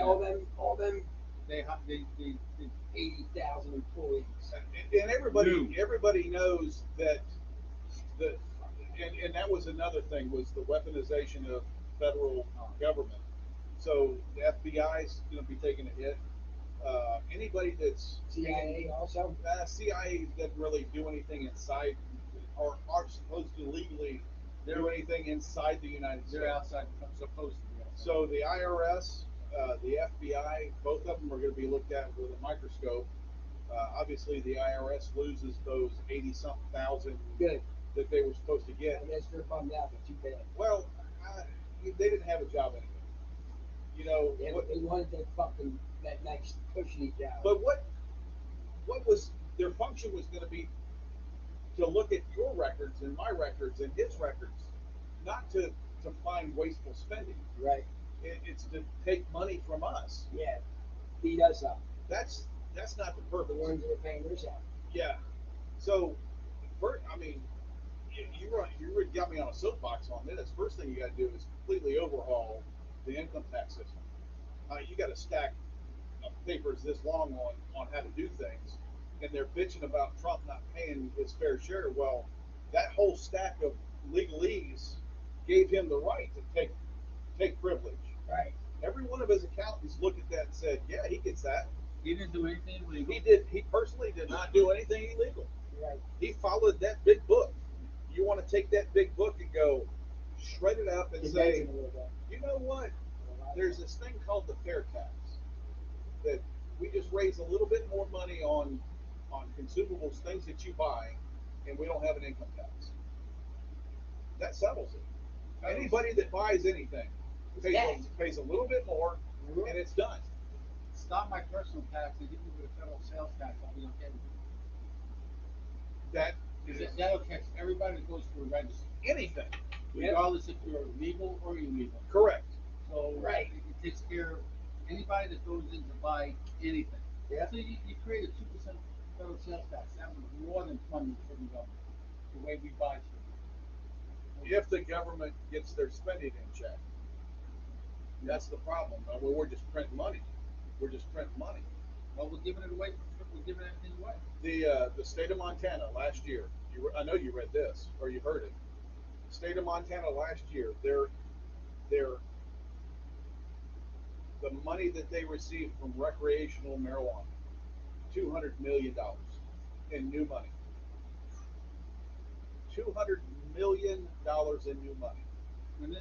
all that. them They 80,000 employees. And everybody knows that the and that was another thing was the weaponization of federal government. So the FBI's going to be taking a hit. Anybody that's CIA also. CIA doesn't really do anything inside or aren't supposed to legally do anything inside the United States. they're outside, supposed to be outside. So the IRS, the FBI, both of them are going to be looked at with a microscope. Obviously, the IRS loses those 80-something thousand Good. that they were supposed to get. I guess they're bummed out, but too bad. Well, they didn't have a job anyway. You know, Yeah, what, they wanted that nice cushy job. but what was their function was going to be to look at your records and my records and his records, not to find wasteful spending. Right. It's to take money from us. Yeah. Beat us up. That's not the purpose. The ones that are paying their salary. Yeah. So, I mean, you got me on a soapbox on this. First thing you got to do is completely overhaul the income tax system. You got a stack of papers this long on how to do things, and they're bitching about Trump not paying his fair share. Well, that whole stack of legalese gave him the right to take privilege. Right. Every one of his accountants looked at that and said, "Yeah, he gets that." He didn't do anything illegal. He did. He personally did not do anything illegal. Right. He followed that big book. You want to take that big book and go shred it up and say, Condense it a little bit. you know what? There's this thing called the fair tax that we just raise a little bit more money on consumables, things that you buy, and we don't have an income tax. That settles it. Anybody that buys anything pays a little bit more, and it's done. Stop my personal tax and hit me with a federal sales tax. I'll be okay with it. That'll catch everybody that goes through a register, anything. regardless if you're legal or illegal. Correct. So Right. it takes care of anybody that goes in to buy anything. Yeah. So you create a 2% federal sales tax. That was more than funding for the government. The way we buy shit. If the government gets their spending in check, that's the problem. We're just printing money. We're just printing money. Well, we're giving it away. We're giving everything away. The state of Montana last year. I know you read this or you heard it. The state of Montana last year, their the money that they received from recreational marijuana, $200 million in new money. $200 million in new money. When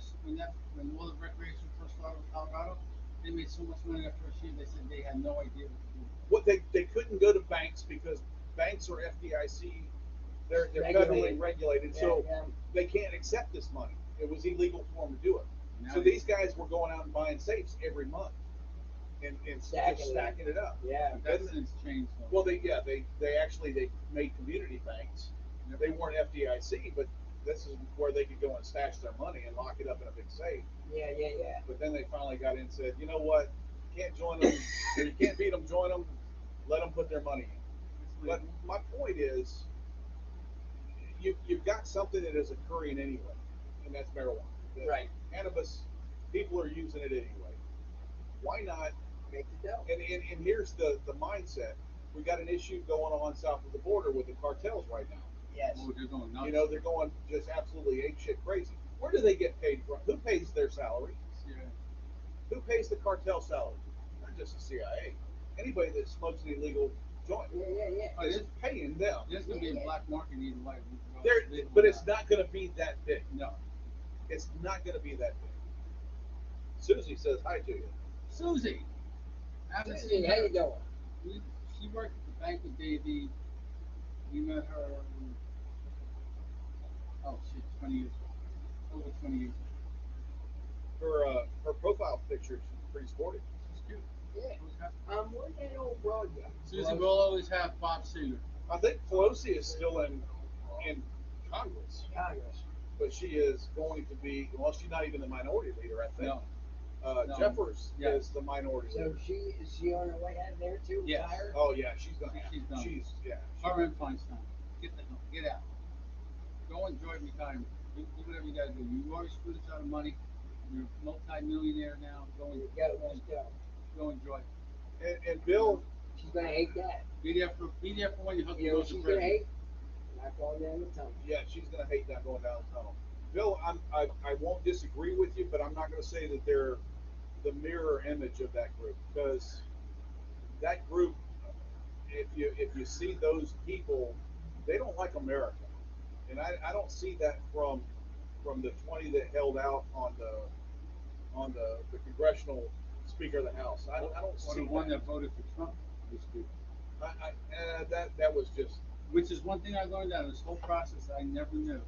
all the recreation first started in Colorado, they made so much money that first year. They said they had no idea what to do. They couldn't go to banks because banks are FDIC. They're federally regulated, so they can't accept this money. It was illegal for them to do it. So these guys were going out and buying safes every month and stacking it up. Yeah. That's since changed. Though. Well, they actually made community banks. They weren't FDIC, but this is where they could go and stash their money and lock it up in a big safe. Yeah. But then they finally got in and said, you know what? You can't join them. Or you can't beat them. Join them. Let them put their money in. But my point is, you've got something that is occurring anyway, and that's marijuana. Right. Cannabis, people are using it anyway. Why not make the dough? And here's the mindset. we got an issue going on south of the border with the cartels right now. Yes. Oh, they're going nuts. You know, they're going just absolutely ape shit crazy. Where do they get paid from? Who pays their salary? Yeah. Who pays the cartel salary? Not just the CIA. Anybody that smokes an illegal joint Yeah. is paying them. There's going to be a black market either way. But it's not going to be that big. No. It's not going to be that big. Susie says hi to you. Susie. I haven't Susie, seen how her. you doing? She worked at the bank with Davey. We met her, 20 years ago. Over 20 years ago. Her profile picture is pretty sporty. She's cute. Yeah. Where's that old broad guy? Susie will always have Bob Seger. I think Pelosi is still in Congress, Congress. but she is going to be. Well, she's not even the minority leader. I think. No. No. Jeffers Yeah. is the minority So leader. is she on her way out of there too? Yes. Retired? Oh yeah, she's done. She's done. Her and Feinstein. Get out. Go enjoy retirement. Do whatever you gotta do. You already screwed us out of money. You're a multi-millionaire now. Let's go. Go enjoy. And Bill, She's gonna hate that. Be there for when you hook You know what she's gonna hate? Not going down the tunnel. yeah, she's gonna hate not going down the tunnel. Bill, I won't disagree with you, but I'm not gonna say that they're the mirror image of that group, because that group, if you see those people, they don't like America, and I don't see that from the 20 that held out on the congressional speaker of the House. I don't Or see the one that voted for Trump. that was just. Which is one thing I learned out of this whole process I never knew.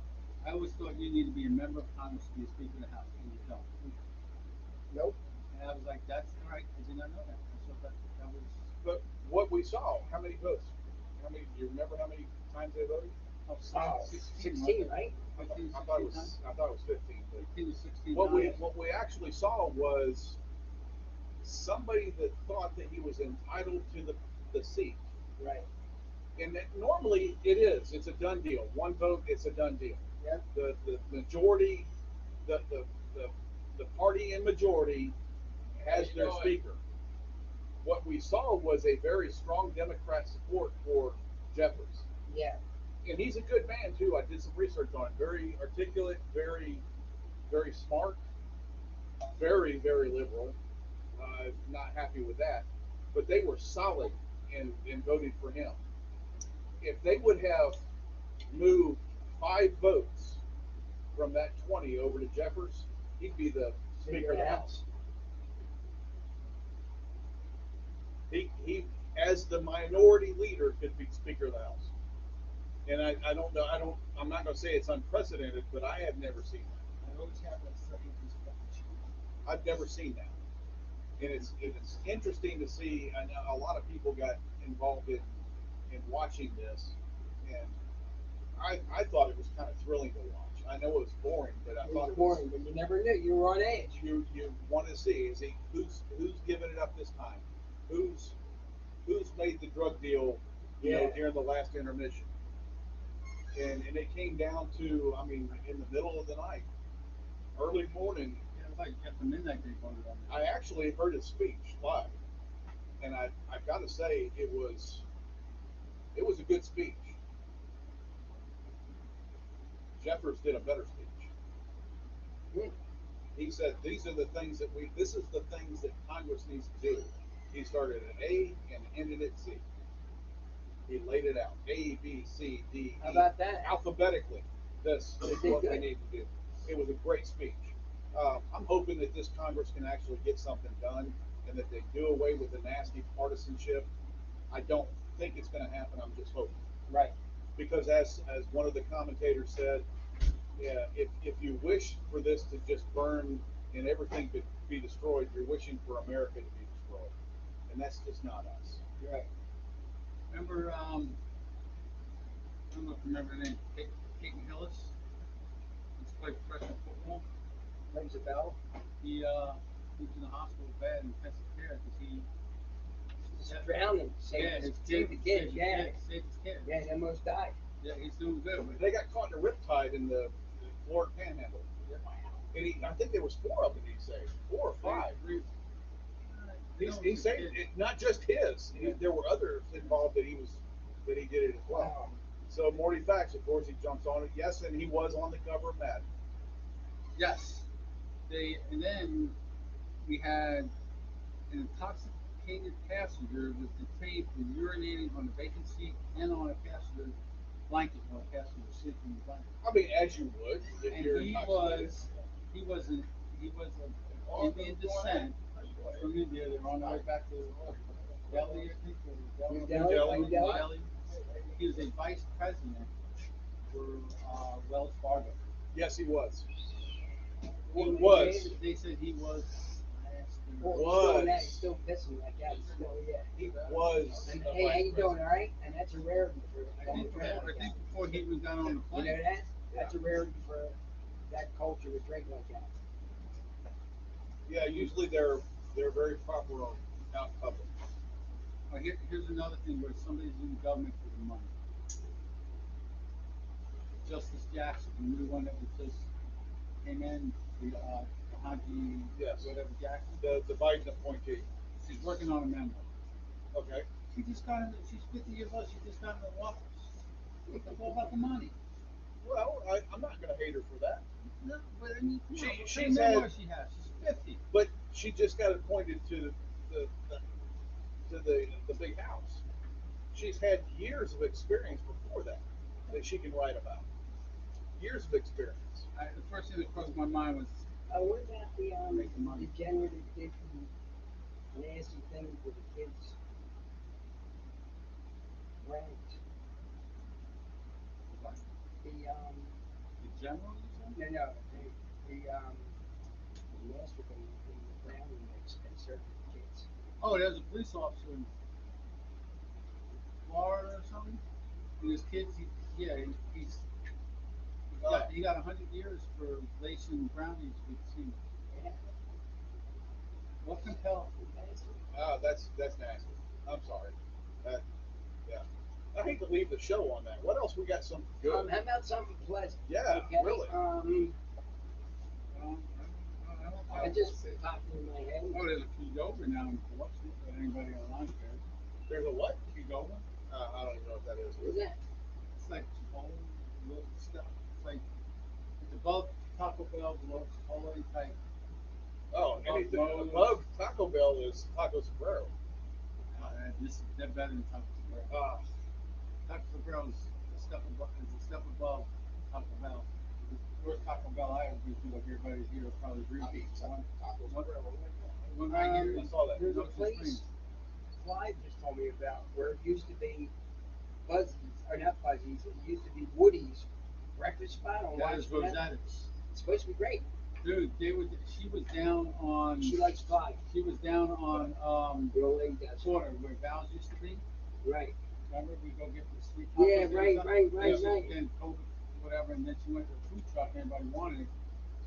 I always thought you need to be a member of Congress to be a Speaker of the House, and you don't. Nope. And I was like, that's all right. I did not know that. So that was. But what we saw, how many votes? Do you remember how many times they voted? Oh, 16, right? I thought it was 15. But 15 to 16. what we actually saw was somebody that thought that he was entitled to the seat. Right. And normally it is. It's a done deal. One vote, it's a done deal. Yep. The majority, the party in majority has their speaker. What we saw was a very strong Democrat support for Jeffers. Yeah. And he's a good man too. I did some research on him. Very articulate, very, very smart, very, very liberal. Not happy with that. But they were solid in voting for him. If they would have moved 5 votes from that 20 over to Jeffers, he'd be the Speaker of the House. He as the minority leader could be Speaker of the House. And I don't know, I'm not going to say it's unprecedented, but I have never seen that. I always have that second perspective. I've never seen that. And it's interesting to see. I know a lot of people got involved in watching this, and I thought it was kind of thrilling to watch. I know it was boring, but I thought it was boring, but you never knew. You were on edge. You want to see, is he who's giving it up this time? Who's made the drug deal, during the last intermission? And it came down to, I mean, in the middle of the night, early morning. Yeah, it was like at the midnight they voted on it. I actually heard his speech live, and I got to say it was a good speech. Jeffers did a better speech. He said, this is the things that Congress needs to do. He started at A and ended at Z. He laid it out. A, B, C, D, E. How about that? Alphabetically. This is what we need to do. It was a great speech. I'm hoping that this Congress can actually get something done and that they do away with the nasty partisanship. I don't think it's going to happen. I'm just hoping. Right. Because as one of the commentators said, yeah, if you wish for this to just burn and everything to be destroyed, you're wishing for America to be destroyed. And that's just not us. Right. Remember, I don't know if you remember the name, Peyton Hillis? He's played professional football. Rings a bell. He was in the hospital bad in intensive care because he Drowning. Saved the kid. Yeah. Saved his kid. Yeah, he almost died. Yeah, he's doing good. They got caught in a riptide in the Florida Panhandle. Yeah. And I think there was 4 of them he saved. 4 or 5. Three. He He said not just his. There were others involved that he did it as well. Wow. So Morty Facts, of course, he jumps on it. Yes, and he was on the cover of Mad. Yes. And then we had an intoxicated passenger was detained for urinating on the vacant seat and on a passenger blanket while the passenger was sleeping in the blanket. I mean, as you would if And you're he intoxicated. was of Indian descent from India. They were on their way back to Delhi, I think, or New Delhi. Delhi, New Delhi. Delhi. He was a vice president for Wells Fargo. Yes, he was. He Was. They said he was. Well, he's Was. doing that. He's still pissing like that. Still, yeah. He was. And, a hey, how vice you doing? All right? And that's a rarity for I think before he even got on the You plane. know that? That's a rarity for that culture to drink like that. Yeah, usually they're very proper out in public. Here's another thing where somebody's in government for the money. Justice Jackson, the new one that was just came in, the Haji, Yes. whatever Jackson. The Biden appointee. She's working on a memo. Okay. She just got in. She's 50 years old. She just got in the office. It's all about the money. Well, I'm not going to hate her for that. No, but I mean, She's had. She has. She's 50. But she just got appointed to the big house. She's had years of experience before that she can write about. Years of experience. The first thing that crossed my mind was What about the making money. degenerate did the nasty thing with the kids' brains? What? The The general, you said? no, the master thing in the brownie mix at certain kids. Oh, there's a police officer in Florida or something. And his kids, he got 100 years for lacing brownies with semen. Yeah. What compelled? Oh, that's nasty. I'm sorry. That, yeah. I hate to leave the show on that. What else we got? Something good? How about something pleasant? Yeah, Okay. really. It just popped in my head. Oh, there's a Cigar now in Biloxi. If anybody online cares. There's a what? Cigar. I don't even know what that is. What is that? It's like Chipotle, little stuff. It's like it's above Taco Bell, below Chipotle type. Oh, anything above Taco Bell is Taco Sombrero. They're better than Taco Sombrero. Taco Sombrero is a step above Taco Bell. The worst Taco Bell I ever been to, like everybody here will probably agree with me. One right here. I saw that. There's a place Clive just told me about where it used to be Buzzies, or not Buzzies, it used to be Woody's breakfast spot on That is Washington. Rosetta's. It's supposed to be great. Dude, she was down on. She likes Clive. She was down on The old lady does. Corner where Val's used to be. Right. Remember we go get the sweet Yeah, tacos right. Then COVID, whatever, and then she went to a food truck. Everybody wanted it,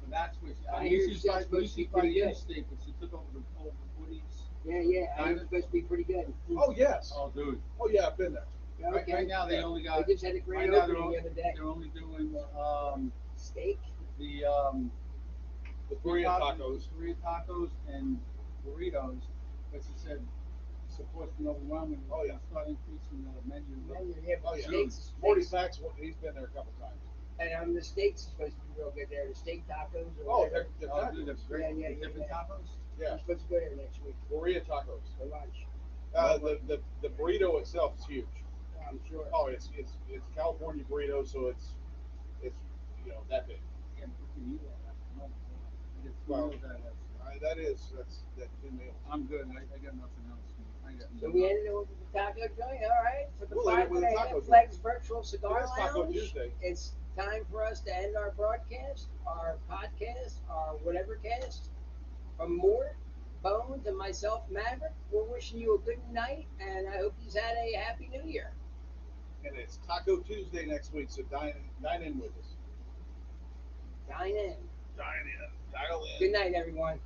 so that's where she. I hear she's supposed to be pretty good. Steak, but she took over the Woody's. Yeah. I hear it's supposed to be pretty good. Oh yes. Oh, dude. Oh yeah, I've been there. Okay. Right now they only got. They just had a grand right now opening the other day. They're only doing Steak. the burrito tacos. Burrito tacos and burritos, but she said support's been overwhelming. Oh yeah. Start increasing the menu. Yeah, Oh yeah. steaks. Morty Sachs, he's been there a couple times. And the steaks are supposed to be real good there. The steak tacos. Oh, whatever. they're Dude, they're tacos. great. Yeah. Different tacos. Yeah. I'm supposed to go there next week Burrito tacos. for lunch. The burrito itself is huge. I'm sure. Oh, it's California burrito, so it's that big. Yeah, but we can eat all that. No, I get two Well, meals out of that shit. That's 2 meals. I'm good. I got nothing else. So we ended it with the taco joint. All right. For the We'll end it with a 5 taco Flags Virtual Cigar It is Taco Lounge, Tuesday. it's time for us to end our broadcast, our podcast, our whatever cast. From Mort, Bones, and myself, Maverick, we're wishing you a good night, and I hope you've had a happy New Year. And it's Taco Tuesday next week, so dine in with us. Dine in. Dine in. Dial in. Good night, everyone.